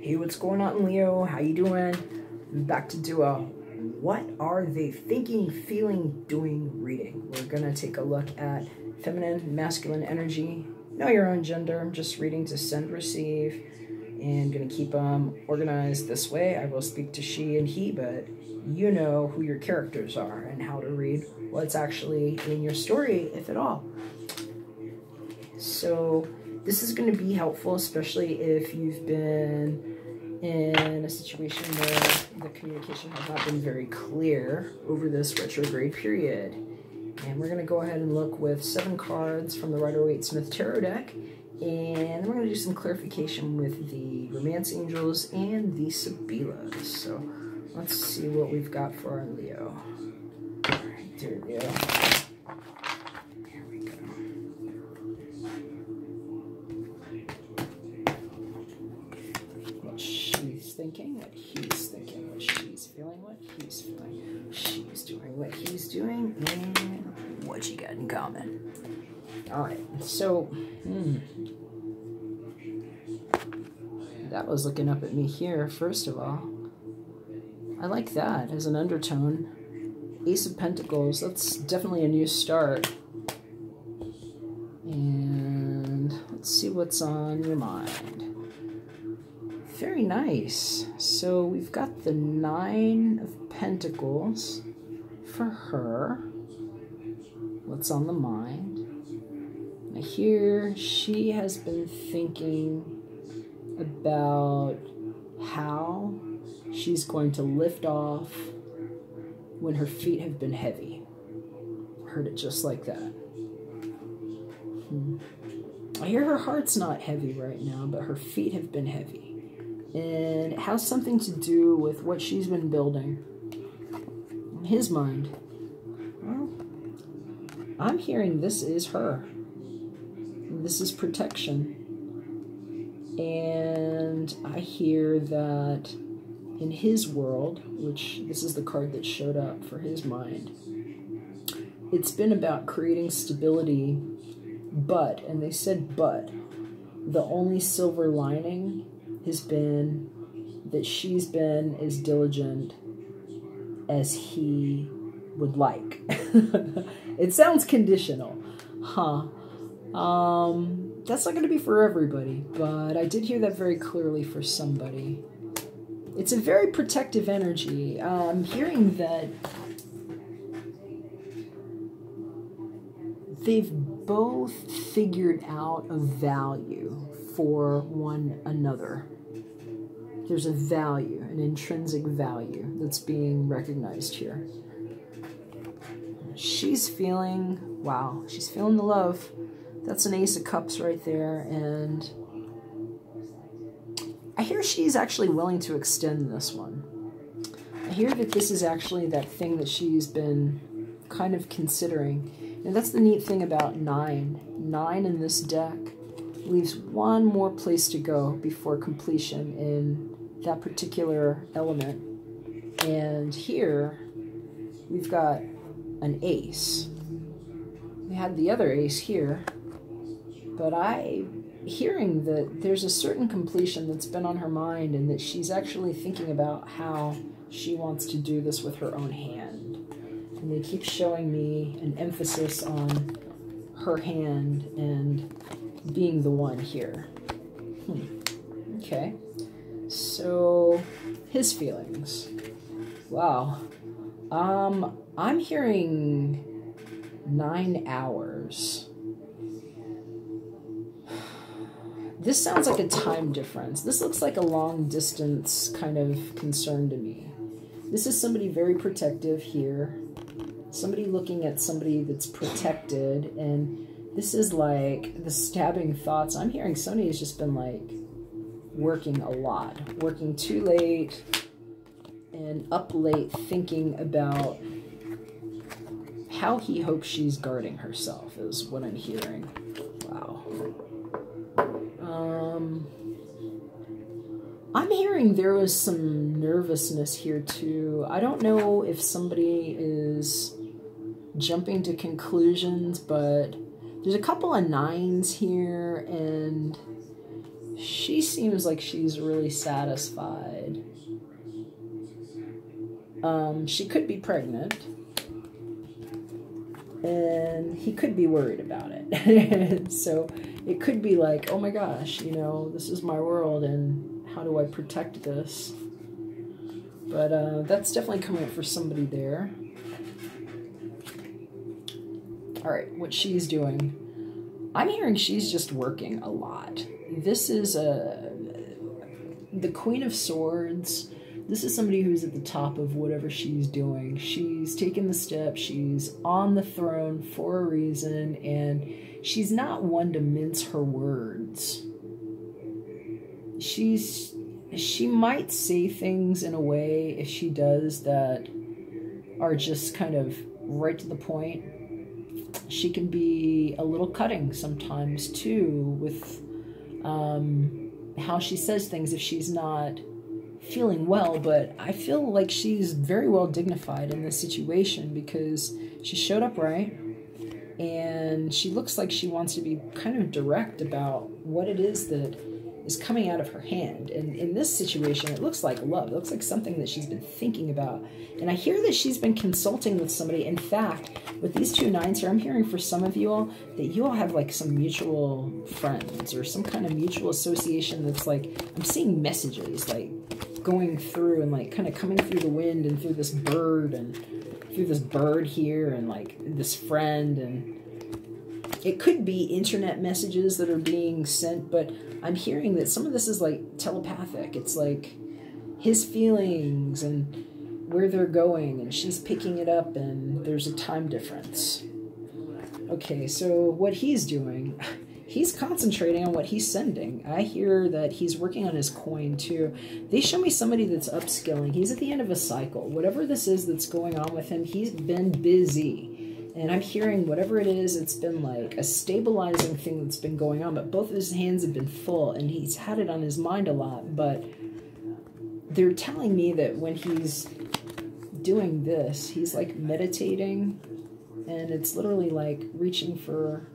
Hey, what's going on, Leo? How you doing? I'm back to do a what are they thinking, feeling, doing reading. We're gonna take a look at feminine, masculine energy. Know your own gender. I'm just reading to send, receive, and gonna keep them organized this way. I will speak to she and he, but you know who your characters are and how to read what's actually in your story, if at all. So this is going to be helpful, especially if you've been in a situation where the communication has not been very clear over this retrograde period. And we're going to go ahead and look with 7 cards from the Rider-Waite-Smith Tarot deck. And we're going to do some clarification with the Romance Angels and the Sibyllahs. So let's see what we've got for our Leo. All right, there we go. There we go. What she's thinking, what he's thinking, what she's feeling, what he's feeling, she's doing, what he's doing, and what you got in common. All right, so that was looking up at me here, first of all. I like that as an undertone. Ace of Pentacles, that's definitely a new start. And let's see what's on your mind. Very nice. So we've got the 9 of Pentacles for her. What's on the mind? Now here, she has been thinking about how she's going to lift off when her feet have been heavy. Heard it just like that. I hear her heart's not heavy right now, but her feet have been heavy. And it has something to do with what she's been building. In his mind. Well, I'm hearing this is her. This is protection. And I hear that in his world, which this is the card that showed up for his mind, it's been about creating stability, but, and they said but, the only silver lining has been that she's been as diligent as he would like. It sounds conditional, huh? That's not going to be for everybody, but I did hear that very clearly for somebody. It's a very protective energy. I'm hearing that they've both figured out a value for one another. There's a value, an intrinsic value that's being recognized here. She's feeling, wow, she's feeling the love. That's an Ace of Cups right there, and I hear she's actually willing to extend this one. I hear that this is actually that thing that she's been kind of considering. And that's the neat thing about 9. 9 in this deck leaves one more place to go before completion in that particular element. And here we've got an ace. We had the other ace here, but I'm hearing that there's a certain completion that's been on her mind and that she's actually thinking about how she wants to do this with her own hand. And they keep showing me an emphasis on her hand and being the one here. Okay. So, his feelings. Wow. I'm hearing 9 hours. This sounds like a time difference. This looks like a long distance kind of concern to me. This is somebody very protective here. Somebody looking at somebody that's protected, and this is like the stabbing thoughts. I'm hearing somebody has just been like working a lot, working too late and up late thinking about how he hopes she's guarding herself is what I'm hearing. Wow. I'm hearing there was some nervousness here too. I don't know if somebody is jumping to conclusions, but there's a couple of 9s here, and She seems like she's really satisfied. She could be pregnant. And he could be worried about it. So it could be like, oh my gosh, you know, this is my world and how do I protect this? But that's definitely coming up for somebody there. All right, what she's doing. I'm hearing she's just working a lot. This is the Queen of Swords. This is somebody who's at the top of whatever she's doing. She's taken the step. She's on the throne for a reason, and she's not one to mince her words. She might say things in a way, if she does, that are just kind of right to the point. She can be a little cutting sometimes, too, with how she says things if she's not feeling well, but I feel like she's very well dignified in this situation because she showed up right, and she looks like she wants to be kind of direct about what it is that is coming out of her hand. And in this situation, it looks like love. It looks like something that she's been thinking about. And I hear that she's been consulting with somebody. In fact, with these 2 9s here, I'm hearing for some of you all that you all have like some mutual friends or some kind of mutual association that's like, I'm seeing messages like going through and like kind of coming through the wind and through this bird and through this bird here and like this friend. And it could be internet messages that are being sent, but I'm hearing that some of this is like telepathic. It's like his feelings and where they're going, and she's picking it up, and there's a time difference. Okay, so what he's doing, he's concentrating on what he's sending. I hear that he's working on his coin too. They show me somebody that's upskilling. He's at the end of a cycle. Whatever this is that's going on with him, he's been busy. And I'm hearing whatever it is, it's been like a stabilizing thing that's been going on, but both of his hands have been full, and he's had it on his mind a lot. But they're telling me that when he's doing this, he's like meditating, and it's literally like reaching for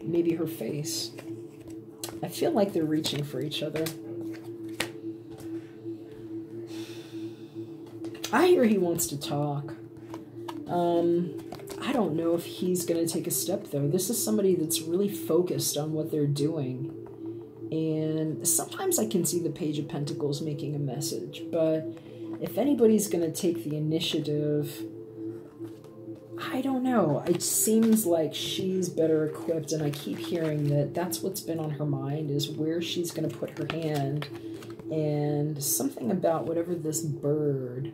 maybe her face. I feel like they're reaching for each other. I hear he wants to talk. I don't know if he's going to take a step, though. This is somebody that's really focused on what they're doing. And sometimes I can see the Page of Pentacles making a message. But if anybody's going to take the initiative, I don't know. It seems like she's better equipped. And I keep hearing that that's what's been on her mind, is where she's going to put her hand. And something about whatever this bird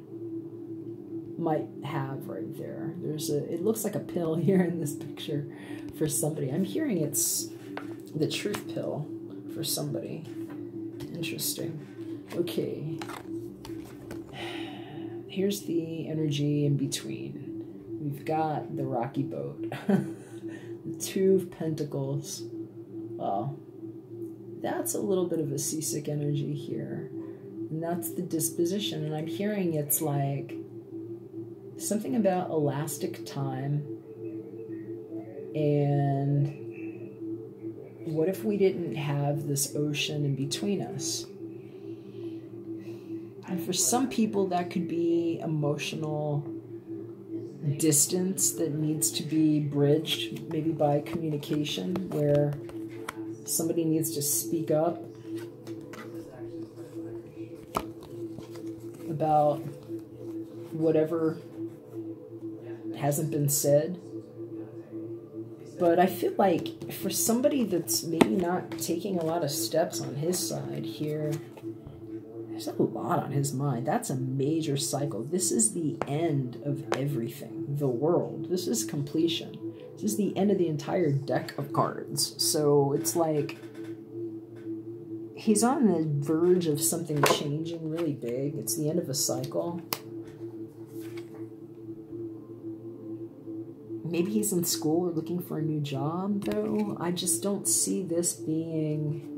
might have right there. It looks like a pill here in this picture for somebody. I'm hearing it's the truth pill for somebody. Interesting. Okay. Here's the energy in between. We've got the rocky boat. The 2 of Pentacles. Well, that's a little bit of a seasick energy here. And that's the disposition. And I'm hearing it's like something about elastic time, and what if we didn't have this ocean in between us? And for some people, that could be emotional distance that needs to be bridged, maybe by communication, where somebody needs to speak up about whatever hasn't been said. But I feel like for somebody that's maybe not taking a lot of steps on his side here, there's a lot on his mind. That's a major cycle. This is the end of everything. The world. This is completion. This is the end of the entire deck of cards. So it's like he's on the verge of something changing really big. It's the end of a cycle. Maybe he's in school or looking for a new job, though. I just don't see this being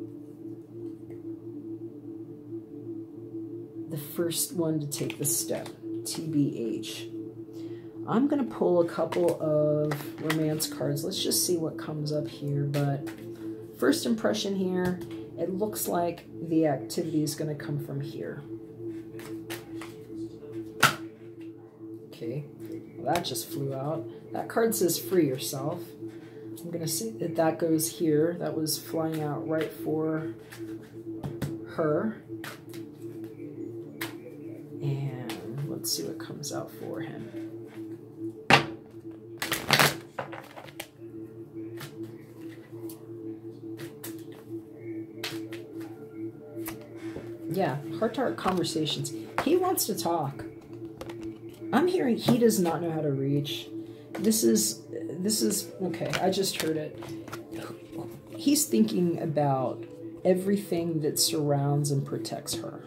the first one to take the step. TBH. I'm going to pull a couple of romance cards. Let's just see what comes up here. But first impression here, it looks like the activity is going to come from here. Okay, well, that just flew out. That card says free yourself. I'm going to say that that goes here. That was flying out right for her. And let's see what comes out for him. Yeah, heart-to-heart conversations. He wants to talk. I'm hearing he does not know how to reach. This is, okay, I just heard it. He's thinking about everything that surrounds and protects her.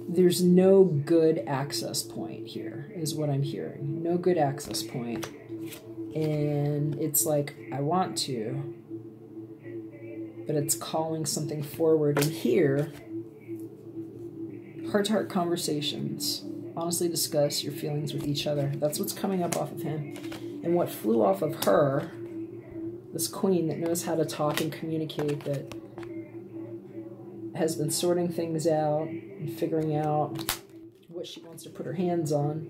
There's no good access point here, is what I'm hearing. No good access point. And it's like, I want to, but it's calling something forward. And here, heart-to-heart conversations. Honestly discuss your feelings with each other. That's what's coming up off of him. And what flew off of her, this queen that knows how to talk and communicate, that has been sorting things out and figuring out what she wants to put her hands on,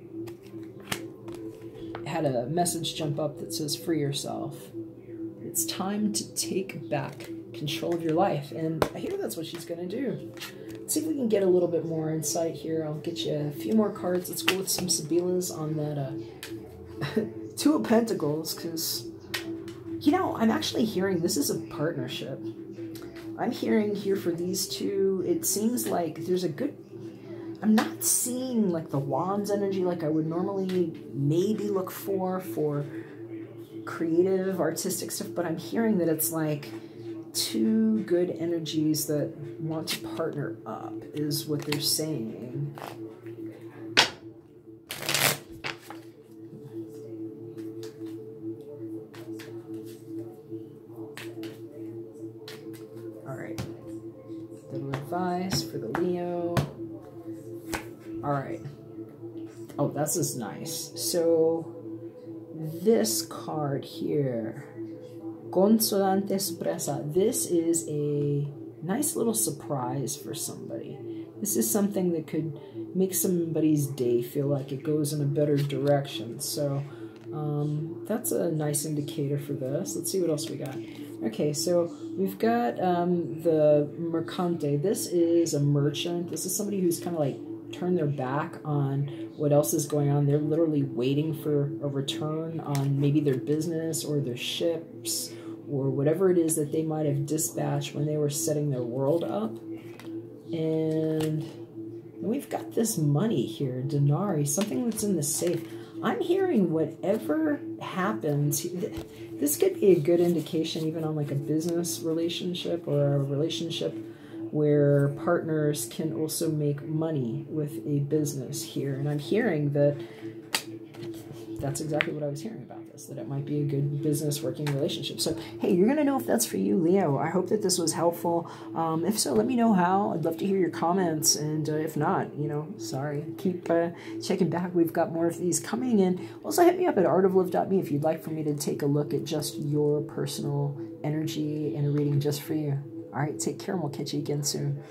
had a message jump up that says free yourself. It's time to take back control of your life. And I hear that's what she's going to do. Let's see if we can get a little bit more insight here. I'll get you a few more cards. Let's go with some Sibilas on that Two of Pentacles, because, you know, I'm actually hearing this is a partnership. I'm hearing here for these two, it seems like there's a good, I'm not seeing like the Wands energy like I would normally maybe look for creative, artistic stuff, but I'm hearing that it's like two good energies that want to partner up is what they're saying. All right. Little advice for the Leo. All right. Oh, this is nice. So this card here, Consolante Sorpresa. This is a nice little surprise for somebody. This is something that could make somebody's day feel like it goes in a better direction. So that's a nice indicator for this. Let's see what else we got. Okay, so we've got the Mercante. This is a merchant. This is somebody who's kind of like turned their back on what else is going on. They're literally waiting for a return on maybe their business or their ships or whatever it is that they might have dispatched when they were setting their world up. And we've got this money here, Denari, something that's in the safe. I'm hearing whatever happens, this could be a good indication even on like a business relationship or a relationship where partners can also make money with a business here. And I'm hearing that that's exactly what I was hearing about this, that it might be a good business working relationship. So, hey, you're going to know if that's for you, Leo. I hope that this was helpful. If so, let me know how. I'd love to hear your comments. And if not, you know, sorry. Keep checking back. We've got more of these coming in. Also, hit me up at artoflive.me if you'd like for me to take a look at just your personal energy and a reading just for you. All right, take care, and we'll catch you again soon.